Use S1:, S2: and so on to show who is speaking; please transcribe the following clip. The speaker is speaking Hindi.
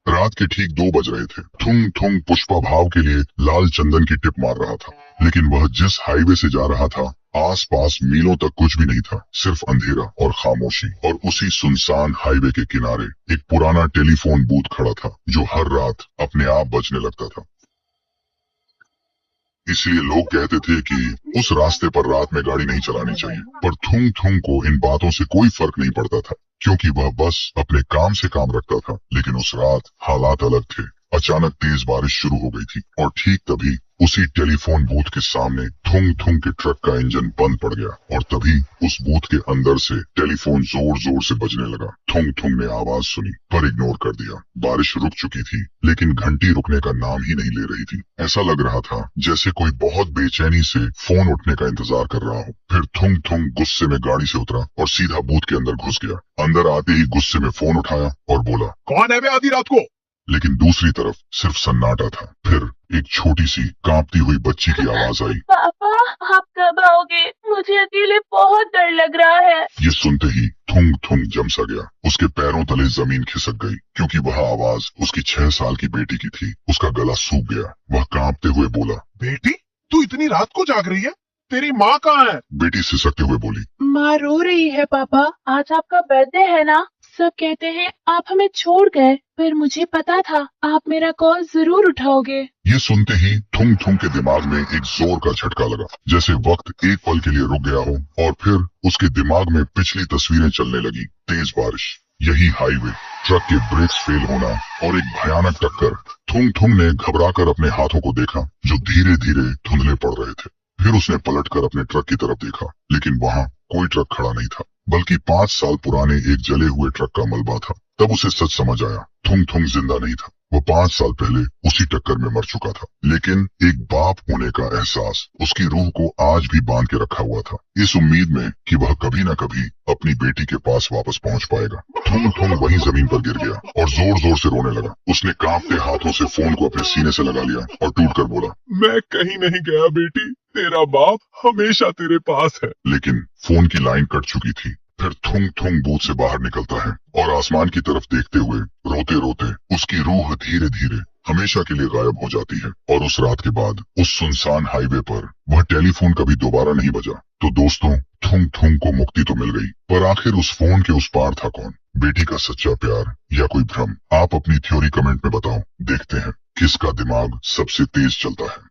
S1: रात के ठीक 2 बज रहे थे। थुंग थुंग पुष्पा भाव के लिए लाल चंदन की टिप मार रहा था, लेकिन वह जिस हाईवे से जा रहा था आसपास मीलों तक कुछ भी नहीं था, सिर्फ अंधेरा और खामोशी। और उसी सुनसान हाईवे के किनारे एक पुराना टेलीफोन बूथ खड़ा था जो हर रात अपने आप बजने लगता था। इसलिए लोग कहते थे कि उस रास्ते पर रात में गाड़ी नहीं चलानी चाहिए। पर थुंग थुंग को इन बातों से कोई फर्क नहीं पड़ता था, क्योंकि वह बस अपने काम से काम रखता था। लेकिन उस रात हालात अलग थे। अचानक तेज बारिश शुरू हो गई थी और ठीक तभी उसी टेलीफोन बूथ के सामने थुंग थुंग के ट्रक का इंजन बंद पड़ गया और तभी उस बूथ के अंदर से टेलीफोन जोर जोर से बजने लगा। थुंग थुंग ने आवाज सुनी पर इग्नोर कर दिया। बारिश रुक चुकी थी, लेकिन घंटी रुकने का नाम ही नहीं ले रही थी। ऐसा लग रहा था जैसे कोई बहुत बेचैनी से फोन उठने का इंतजार कर रहा हो। फिर थुंग थुंग गुस्से में गाड़ी से उतरा और सीधा बूथ के अंदर घुस गया। अंदर आते ही गुस्से में फोन उठाया और बोला,
S2: कौन है बे आधी रात को?
S1: लेकिन दूसरी तरफ सिर्फ सन्नाटा था। फिर एक छोटी सी कांपती हुई बच्ची की आवाज आई,
S3: पापा आप कब आओगे? मुझे अकेले बहुत डर लग रहा है।
S1: ये सुनते ही थुंग थुंग जम सा गया। उसके पैरों तले जमीन खिसक गई, क्योंकि वह आवाज उसकी 6 साल की बेटी की थी। उसका गला सूख गया। वह कांपते हुए बोला,
S2: बेटी तू इतनी रात को जाग रही है? तेरी माँ कहाँ है?
S1: बेटी सिसकते हुए बोली,
S3: माँ रो रही है पापा, आज आपका बर्थडे है ना। सब कहते हैं आप हमें छोड़ गए, पर मुझे पता था आप मेरा कॉल जरूर उठाओगे।
S1: ये सुनते ही थुंग थुंग के दिमाग में एक जोर का झटका लगा, जैसे वक्त एक पल के लिए रुक गया हो। और फिर उसके दिमाग में पिछली तस्वीरें चलने लगी। तेज बारिश, यही हाईवे, ट्रक के ब्रेक्स फेल होना और एक भयानक टक्कर। थुंग थुंग ने घबराकर अपने हाथों को देखा जो धीरे धीरे धुंधले पड़ रहे थे। फिर उसने पलटकर अपने ट्रक की तरफ देखा, लेकिन वहां कोई ट्रक खड़ा नहीं था, बल्कि 5 साल पुराने एक जले हुए ट्रक का मलबा था। तब उसे सच समझ आया, थुंग थुंग जिंदा नहीं था। वो 5 साल पहले उसी टक्कर में मर चुका था। लेकिन एक बाप होने का एहसास उसकी रूह को आज भी बांध के रखा हुआ था, इस उम्मीद में कि वह कभी न कभी अपनी बेटी के पास वापस पहुंच पाएगा। थुंग थुंग वहीं जमीन पर गिर गया और जोर जोर से रोने लगा। उसने कांपते हाथों से फोन को अपने सीने से लगा लिया और टूट कर बोला,
S2: मैं कहीं नहीं गया बेटी, तेरा बाप हमेशा तेरे पास है।
S1: लेकिन फोन की लाइन कट चुकी थी। फिर थुंग थुंग बूथ से बाहर निकलता है और आसमान की तरफ देखते हुए रोते रोते उसकी रूह धीरे धीरे हमेशा के लिए गायब हो जाती है। और उस रात के बाद उस सुनसान हाईवे पर वह टेलीफोन कभी दोबारा नहीं बजा। तो दोस्तों, थुंग थुंग को मुक्ति तो मिल गई, पर आखिर उस फोन के उस पार था कौन? बेटी का सच्चा प्यार या कोई भ्रम? आप अपनी थ्योरी कमेंट में बताओ। देखते हैं किसका दिमाग सबसे तेज चलता है।